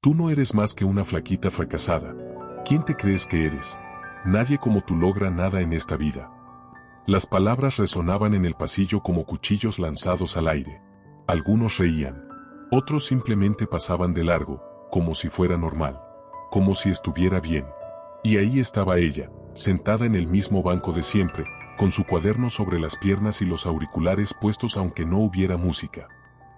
Tú no eres más que una flaquita fracasada. ¿Quién te crees que eres? Nadie como tú logra nada en esta vida. Las palabras resonaban en el pasillo como cuchillos lanzados al aire. Algunos reían. Otros simplemente pasaban de largo, como si fuera normal. Como si estuviera bien. Y ahí estaba ella, sentada en el mismo banco de siempre, con su cuaderno sobre las piernas y los auriculares puestos aunque no hubiera música.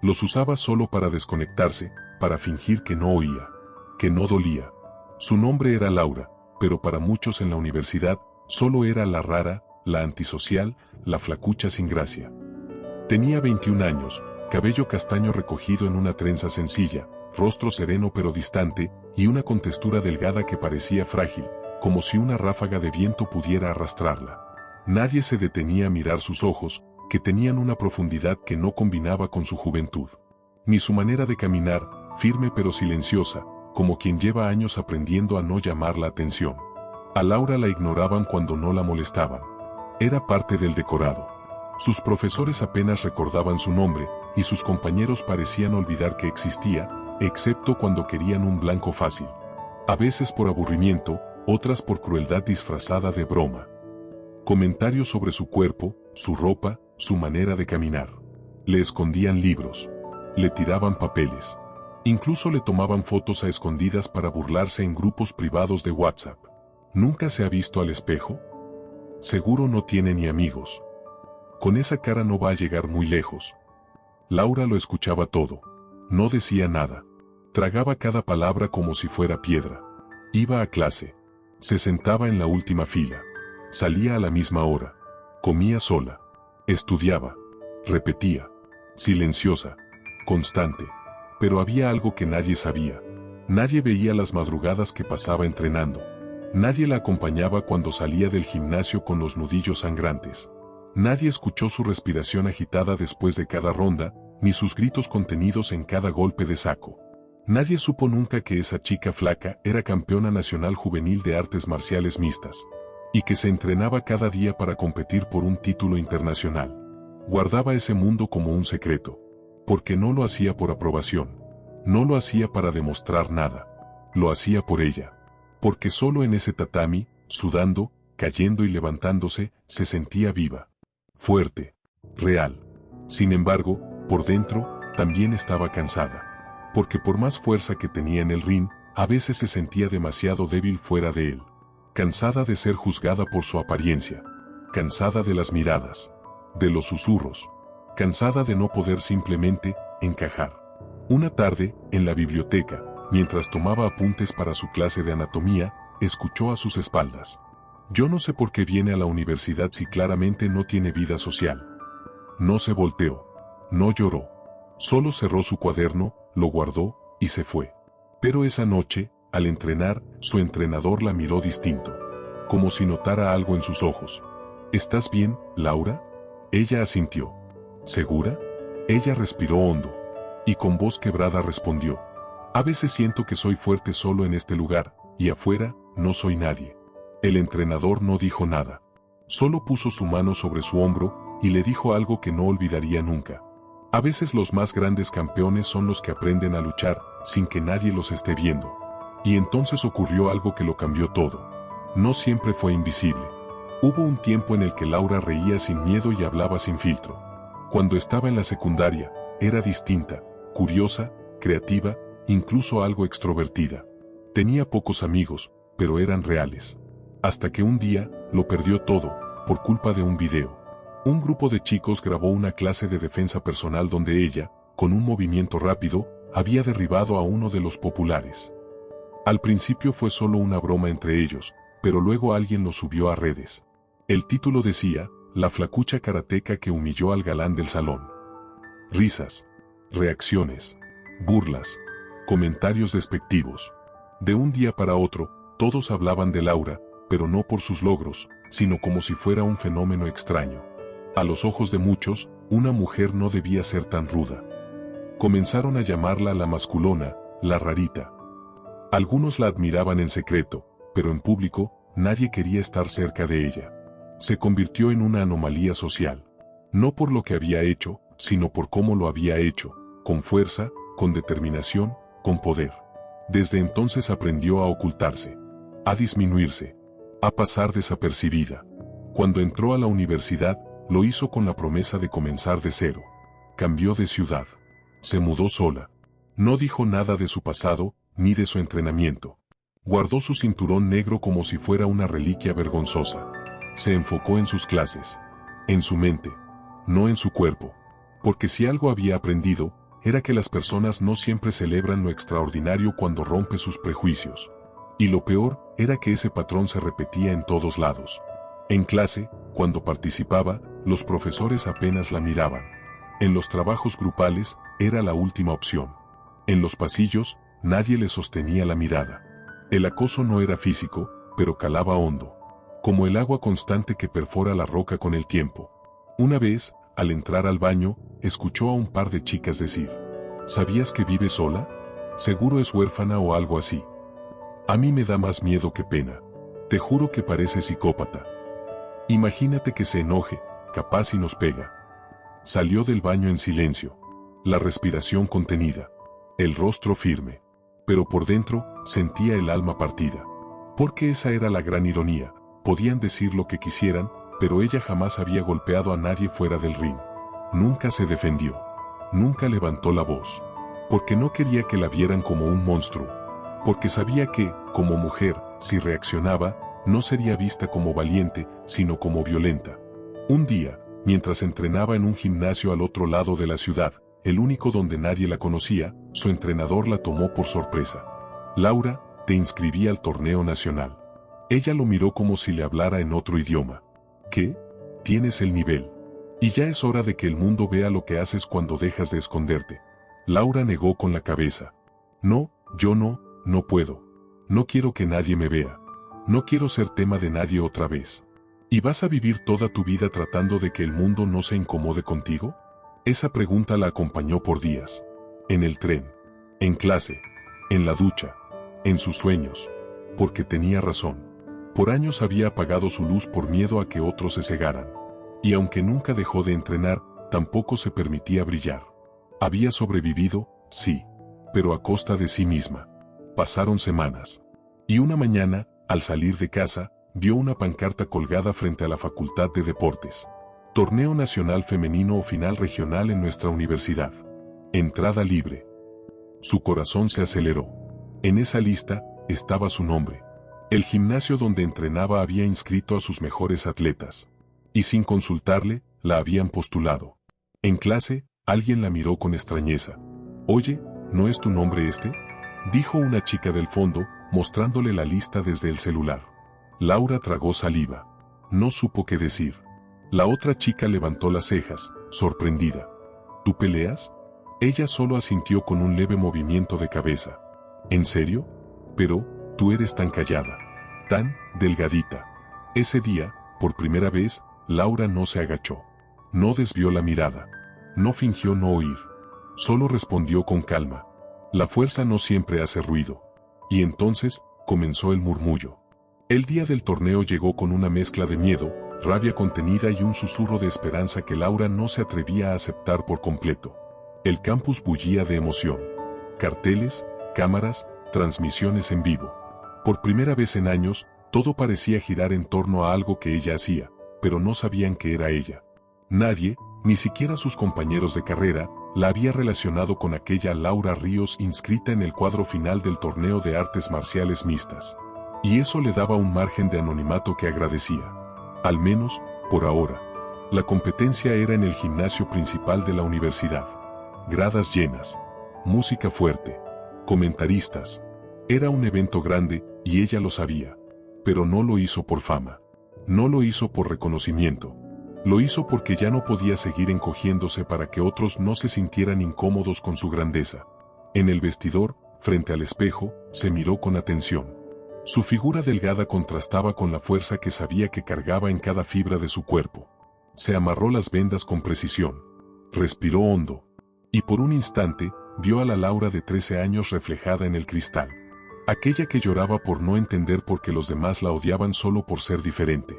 Los usaba solo para desconectarse, para fingir que no oía, que no dolía. Su nombre era Laura, pero para muchos en la universidad, solo era la rara, la antisocial, la flacucha sin gracia. Tenía 21 años, cabello castaño recogido en una trenza sencilla, rostro sereno pero distante, y una contextura delgada que parecía frágil, como si una ráfaga de viento pudiera arrastrarla. Nadie se detenía a mirar sus ojos, que tenían una profundidad que no combinaba con su juventud. Ni su manera de caminar, firme pero silenciosa, como quien lleva años aprendiendo a no llamar la atención. A Laura la ignoraban cuando no la molestaban. Era parte del decorado. Sus profesores apenas recordaban su nombre, y sus compañeros parecían olvidar que existía, excepto cuando querían un blanco fácil. A veces por aburrimiento, otras por crueldad disfrazada de broma. Comentarios sobre su cuerpo, su ropa, su manera de caminar. Le escondían libros. Le tiraban papeles. Incluso le tomaban fotos a escondidas para burlarse en grupos privados de WhatsApp. ¿Nunca se ha visto al espejo? Seguro no tiene ni amigos. Con esa cara no va a llegar muy lejos. Laura lo escuchaba todo. No decía nada. Tragaba cada palabra como si fuera piedra. Iba a clase. Se sentaba en la última fila. Salía a la misma hora. Comía sola. Estudiaba. Repetía. Silenciosa. Constante. Pero había algo que nadie sabía. Nadie veía las madrugadas que pasaba entrenando. Nadie la acompañaba cuando salía del gimnasio con los nudillos sangrantes. Nadie escuchó su respiración agitada después de cada ronda, ni sus gritos contenidos en cada golpe de saco. Nadie supo nunca que esa chica flaca era campeona nacional juvenil de artes marciales mixtas, y que se entrenaba cada día para competir por un título internacional. Guardaba ese mundo como un secreto, porque no lo hacía por aprobación, no lo hacía para demostrar nada, lo hacía por ella, porque solo en ese tatami, sudando, cayendo y levantándose, se sentía viva, fuerte, real. Sin embargo, por dentro, también estaba cansada, porque por más fuerza que tenía en el ring, a veces se sentía demasiado débil fuera de él. Cansada de ser juzgada por su apariencia, cansada de las miradas, de los susurros, cansada de no poder simplemente encajar. Una tarde, en la biblioteca, mientras tomaba apuntes para su clase de anatomía, escuchó a sus espaldas: «Yo no sé por qué viene a la universidad si claramente no tiene vida social». No se volteó, no lloró, solo cerró su cuaderno, lo guardó y se fue. Pero esa noche, al entrenar, su entrenador la miró distinto, como si notara algo en sus ojos. «¿Estás bien, Laura?». Ella asintió. «¿Segura?». Ella respiró hondo, y con voz quebrada respondió: «A veces siento que soy fuerte solo en este lugar, y afuera, no soy nadie». El entrenador no dijo nada. Solo puso su mano sobre su hombro, y le dijo algo que no olvidaría nunca. A veces los más grandes campeones son los que aprenden a luchar, sin que nadie los esté viendo. Y entonces ocurrió algo que lo cambió todo. No siempre fue invisible. Hubo un tiempo en el que Laura reía sin miedo y hablaba sin filtro. Cuando estaba en la secundaria, era distinta, curiosa, creativa, incluso algo extrovertida. Tenía pocos amigos, pero eran reales. Hasta que un día, lo perdió todo, por culpa de un video. Un grupo de chicos grabó una clase de defensa personal donde ella, con un movimiento rápido, había derribado a uno de los populares. Al principio fue solo una broma entre ellos, pero luego alguien lo subió a redes. El título decía: «La flacucha karateca que humilló al galán del salón». Risas, reacciones, burlas, comentarios despectivos. De un día para otro, todos hablaban de Laura, pero no por sus logros, sino como si fuera un fenómeno extraño. A los ojos de muchos, una mujer no debía ser tan ruda. Comenzaron a llamarla la masculona, la rarita. Algunos la admiraban en secreto, pero en público, nadie quería estar cerca de ella. Se convirtió en una anomalía social. No por lo que había hecho, sino por cómo lo había hecho, con fuerza, con determinación, con poder. Desde entonces aprendió a ocultarse, a disminuirse, a pasar desapercibida. Cuando entró a la universidad, lo hizo con la promesa de comenzar de cero. Cambió de ciudad. Se mudó sola. No dijo nada de su pasado, ni de su entrenamiento. Guardó su cinturón negro como si fuera una reliquia vergonzosa. Se enfocó en sus clases, en su mente, no en su cuerpo. Porque si algo había aprendido, era que las personas no siempre celebran lo extraordinario cuando rompe sus prejuicios. Y lo peor era que ese patrón se repetía en todos lados. En clase, cuando participaba, los profesores apenas la miraban. En los trabajos grupales, era la última opción. En los pasillos, nadie le sostenía la mirada. El acoso no era físico, pero calaba hondo, como el agua constante que perfora la roca con el tiempo. Una vez, al entrar al baño, escuchó a un par de chicas decir: ¿sabías que vive sola? Seguro es huérfana o algo así. A mí me da más miedo que pena. Te juro que parece psicópata. Imagínate que se enoje, capaz y nos pega. Salió del baño en silencio, la respiración contenida, el rostro firme, pero por dentro sentía el alma partida. Porque esa era la gran ironía, podían decir lo que quisieran, pero ella jamás había golpeado a nadie fuera del ring. Nunca se defendió, nunca levantó la voz, porque no quería que la vieran como un monstruo, porque sabía que, como mujer, si reaccionaba, no sería vista como valiente, sino como violenta. Un día, mientras entrenaba en un gimnasio al otro lado de la ciudad, el único donde nadie la conocía, su entrenador la tomó por sorpresa. Laura, te inscribí al torneo nacional. Ella lo miró como si le hablara en otro idioma. ¿Qué? Tienes el nivel. Y ya es hora de que el mundo vea lo que haces cuando dejas de esconderte. Laura negó con la cabeza. No, yo no puedo. No quiero que nadie me vea. No quiero ser tema de nadie otra vez. ¿Y vas a vivir toda tu vida tratando de que el mundo no se incomode contigo? Esa pregunta la acompañó por días. En el tren, en clase, en la ducha, en sus sueños. Porque tenía razón. Por años había apagado su luz por miedo a que otros se cegaran. Y aunque nunca dejó de entrenar, tampoco se permitía brillar. Había sobrevivido, sí, pero a costa de sí misma. Pasaron semanas. Y una mañana, al salir de casa, vio una pancarta colgada frente a la Facultad de Deportes. Torneo Nacional Femenino o Final Regional en nuestra universidad. Entrada libre. Su corazón se aceleró. En esa lista estaba su nombre. El gimnasio donde entrenaba había inscrito a sus mejores atletas. Y sin consultarle, la habían postulado. En clase, alguien la miró con extrañeza. Oye, ¿no es tu nombre este?, dijo una chica del fondo, mostrándole la lista desde el celular. Laura tragó saliva. No supo qué decir. La otra chica levantó las cejas, sorprendida. ¿Tú peleas? Ella solo asintió con un leve movimiento de cabeza. ¿En serio? Pero, tú eres tan callada, tan delgadita. Ese día, por primera vez, Laura no se agachó. No desvió la mirada. No fingió no oír. Solo respondió con calma. La fuerza no siempre hace ruido. Y entonces, comenzó el murmullo. El día del torneo llegó con una mezcla de miedo, rabia contenida y un susurro de esperanza que Laura no se atrevía a aceptar por completo. El campus bullía de emoción. Carteles, cámaras, transmisiones en vivo. Por primera vez en años, todo parecía girar en torno a algo que ella hacía, pero no sabían que era ella. Nadie, ni siquiera sus compañeros de carrera, la había relacionado con aquella Laura Ríos inscrita en el cuadro final del torneo de artes marciales mixtas. Y eso le daba un margen de anonimato que agradecía. Al menos, por ahora. La competencia era en el gimnasio principal de la universidad. Gradas llenas. Música fuerte. Comentaristas. Era un evento grande, y ella lo sabía. Pero no lo hizo por fama. No lo hizo por reconocimiento. Lo hizo porque ya no podía seguir encogiéndose para que otros no se sintieran incómodos con su grandeza. En el vestidor, frente al espejo, se miró con atención. Su figura delgada contrastaba con la fuerza que sabía que cargaba en cada fibra de su cuerpo. Se amarró las vendas con precisión. Respiró hondo. Y por un instante, vio a la Laura de 13 años reflejada en el cristal. Aquella que lloraba por no entender por qué los demás la odiaban solo por ser diferente.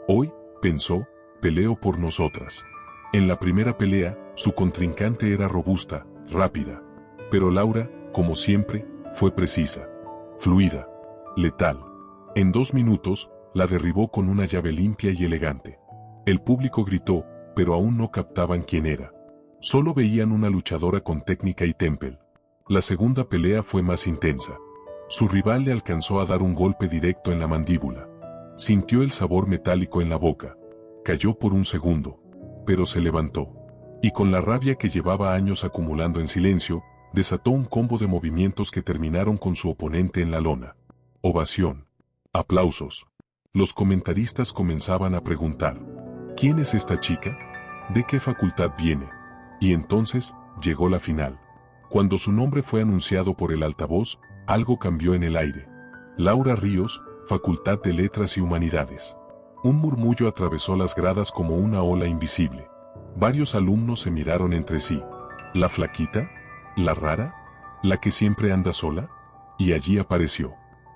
Hoy, pensó, peleo por nosotras. En la primera pelea, su contrincante era robusta, rápida. Pero Laura, como siempre, Fue precisa, fluida, letal. En 2 minutos, la derribó con una llave limpia y elegante. El público gritó, pero aún no captaban quién era. Solo veían una luchadora con técnica y temple. La segunda pelea fue más intensa. Su rival le alcanzó a dar un golpe directo en la mandíbula. Sintió el sabor metálico en la boca. Cayó por un segundo, pero se levantó. Y con la rabia que llevaba años acumulando en silencio, desató un combo de movimientos que terminaron con su oponente en la lona. Ovación. Aplausos. Los comentaristas comenzaban a preguntar: ¿quién es esta chica? ¿De qué facultad viene? Y entonces, llegó la final. Cuando su nombre fue anunciado por el altavoz, algo cambió en el aire. Laura Ríos, Facultad de Letras y Humanidades. Un murmullo atravesó las gradas como una ola invisible. Varios alumnos se miraron entre sí. ¿La flaquita? ¿La rara? ¿La que siempre anda sola? Y allí apareció.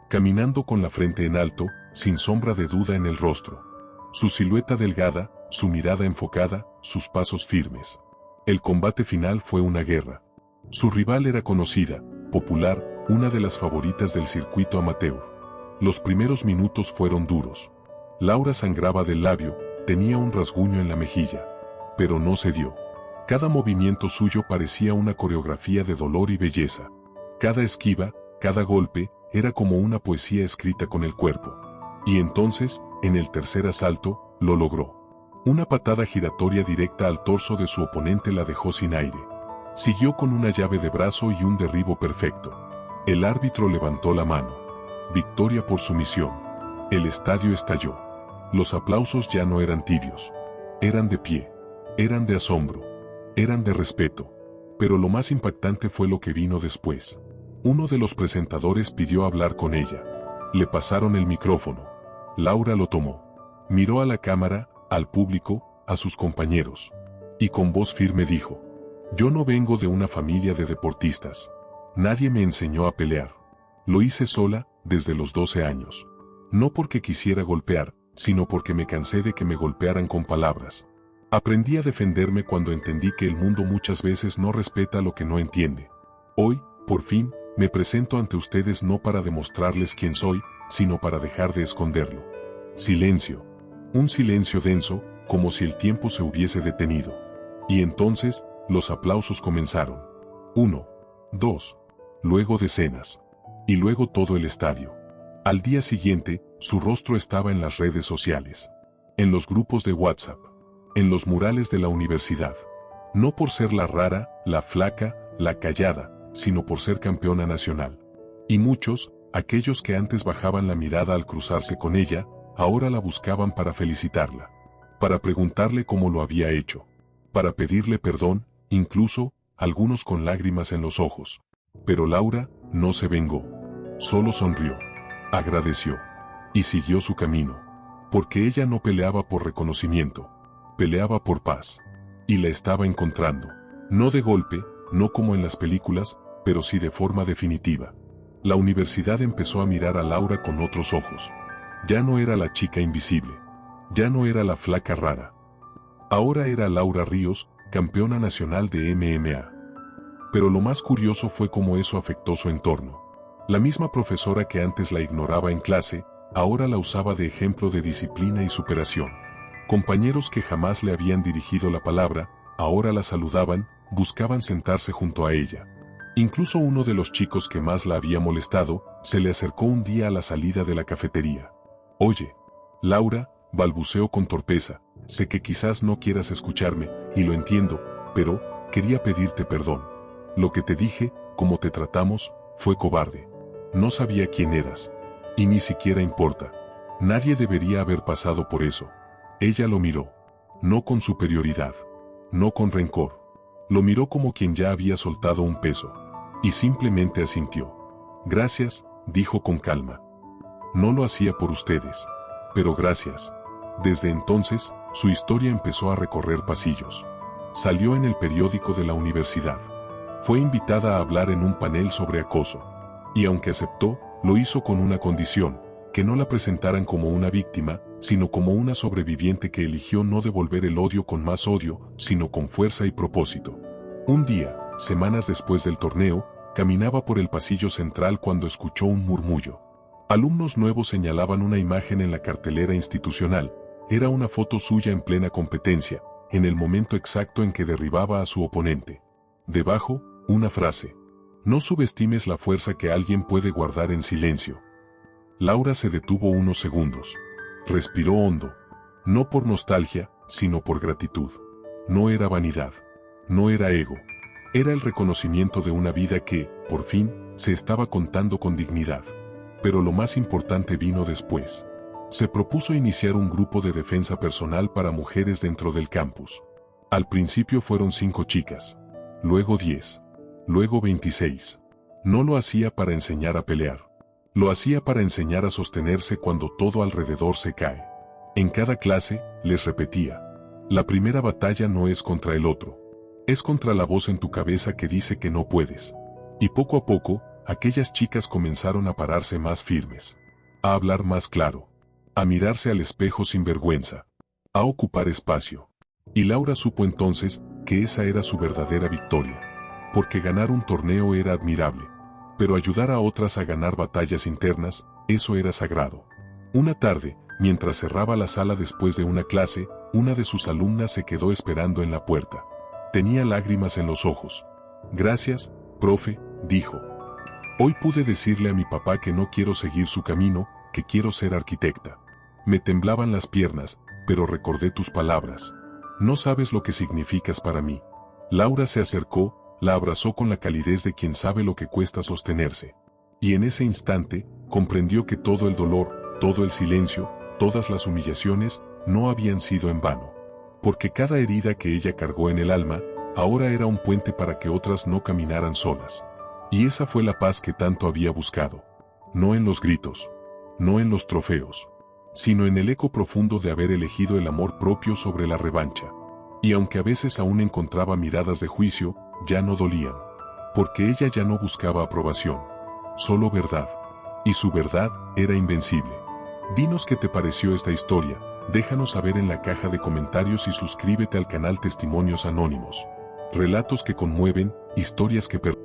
Caminando con la frente en alto, sin sombra de duda en el rostro. Su silueta delgada, su mirada enfocada, sus pasos firmes. El combate final fue una guerra. Su rival era conocida, popular, una de las favoritas del circuito amateur. Los primeros minutos fueron duros. Laura sangraba del labio, tenía un rasguño en la mejilla. Pero no cedió. Cada movimiento suyo parecía una coreografía de dolor y belleza. Cada esquiva, cada golpe, era como una poesía escrita con el cuerpo. Y entonces, en el tercer asalto, lo logró. Una patada giratoria directa al torso de su oponente la dejó sin aire. Siguió con una llave de brazo y un derribo perfecto. El árbitro levantó la mano. Victoria por sumisión. El estadio estalló. Los aplausos ya no eran tibios. Eran de pie. Eran de asombro. Eran de respeto. Pero lo más impactante fue lo que vino después. Uno de los presentadores pidió hablar con ella. Le pasaron el micrófono. Laura lo tomó. Miró a la cámara, al público, a sus compañeros. Y con voz firme dijo: yo no vengo de una familia de deportistas. Nadie me enseñó a pelear. Lo hice sola, desde los 12 años. No porque quisiera golpear, sino porque me cansé de que me golpearan con palabras. Aprendí a defenderme cuando entendí que el mundo muchas veces no respeta lo que no entiende. Hoy, por fin, me presento ante ustedes no para demostrarles quién soy, sino para dejar de esconderlo. Silencio. Un silencio denso, como si el tiempo se hubiese detenido. Y entonces, los aplausos comenzaron. 1, 2, luego decenas. Y luego todo el estadio. Al día siguiente, su rostro estaba en las redes sociales. En los grupos de WhatsApp. En los murales de la universidad. No por ser la rara, la flaca, la callada, sino por ser campeona nacional. Y muchos, aquellos que antes bajaban la mirada al cruzarse con ella, ahora la buscaban para felicitarla. Para preguntarle cómo lo había hecho. Para pedirle perdón, incluso, algunos con lágrimas en los ojos. Pero Laura no se vengó. Solo sonrió. Agradeció. Y siguió su camino. Porque ella no peleaba por reconocimiento. Peleaba por paz. Y la estaba encontrando. No de golpe, no como en las películas, pero sí de forma definitiva. La universidad empezó a mirar a Laura con otros ojos. Ya no era la chica invisible. Ya no era la flaca rara. Ahora era Laura Ríos, campeona nacional de MMA. Pero lo más curioso fue cómo eso afectó su entorno. La misma profesora que antes la ignoraba en clase, ahora la usaba de ejemplo de disciplina y superación. Compañeros que jamás le habían dirigido la palabra, ahora la saludaban, buscaban sentarse junto a ella. Incluso uno de los chicos que más la había molestado, se le acercó un día a la salida de la cafetería. Oye, Laura, balbuceó con torpeza, sé que quizás no quieras escucharme, y lo entiendo, pero, quería pedirte perdón. Lo que te dije, cómo te tratamos, fue cobarde. No sabía quién eras. Y ni siquiera importa. Nadie debería haber pasado por eso. Ella lo miró. No con superioridad. No con rencor. Lo miró como quien ya había soltado un peso. Y simplemente asintió. Gracias, dijo con calma. No lo hacía por ustedes. Pero gracias. Desde entonces, su historia empezó a recorrer pasillos. Salió en el periódico de la universidad. Fue invitada a hablar en un panel sobre acoso. Y aunque aceptó, lo hizo con una condición, que no la presentaran como una víctima, sino como una sobreviviente que eligió no devolver el odio con más odio, sino con fuerza y propósito. Un día, semanas después del torneo, Caminaba por el pasillo central cuando escuchó un murmullo. Alumnos nuevos señalaban una imagen en la cartelera institucional. Era una foto suya en plena competencia, en el momento exacto en que derribaba a su oponente. Debajo, una frase. No subestimes la fuerza que alguien puede guardar en silencio. Laura se detuvo unos segundos. Respiró hondo. No por nostalgia, sino por gratitud. No era vanidad. No era ego. Era el reconocimiento de una vida que, por fin, se estaba contando con dignidad. Pero lo más importante vino después. Se propuso iniciar un grupo de defensa personal para mujeres dentro del campus. Al principio fueron 5 chicas. Luego 10. Luego 26. No lo hacía para enseñar a pelear. Lo hacía para enseñar a sostenerse cuando todo alrededor se cae. En cada clase, les repetía. La primera batalla no es contra el otro. Es contra la voz en tu cabeza que dice que no puedes. Y poco a poco, aquellas chicas comenzaron a pararse más firmes. A hablar más claro. A mirarse al espejo sin vergüenza. A ocupar espacio. Y Laura supo entonces que esa era su verdadera victoria. Porque ganar un torneo era admirable. Pero ayudar a otras a ganar batallas internas, eso era sagrado. Una tarde, mientras cerraba la sala después de una clase, una de sus alumnas se quedó esperando en la puerta. Tenía lágrimas en los ojos. Gracias, profe, dijo. Hoy pude decirle a mi papá que no quiero seguir su camino, que quiero ser arquitecta. Me temblaban las piernas, pero recordé tus palabras. No sabes lo que significas para mí. Laura se acercó, la abrazó con la calidez de quien sabe lo que cuesta sostenerse. Y en ese instante, comprendió que todo el dolor, todo el silencio, todas las humillaciones, no habían sido en vano. Porque cada herida que ella cargó en el alma, ahora era un puente para que otras no caminaran solas. Y esa fue la paz que tanto había buscado. No en los gritos, no en los trofeos, sino en el eco profundo de haber elegido el amor propio sobre la revancha. Y aunque a veces aún encontraba miradas de juicio, ya no dolían. Porque ella ya no buscaba aprobación, solo verdad. Y su verdad era invencible. Dinos qué te pareció esta historia, déjanos saber en la caja de comentarios y suscríbete al canal Testimonios Anónimos. Relatos que conmueven, historias que perduran.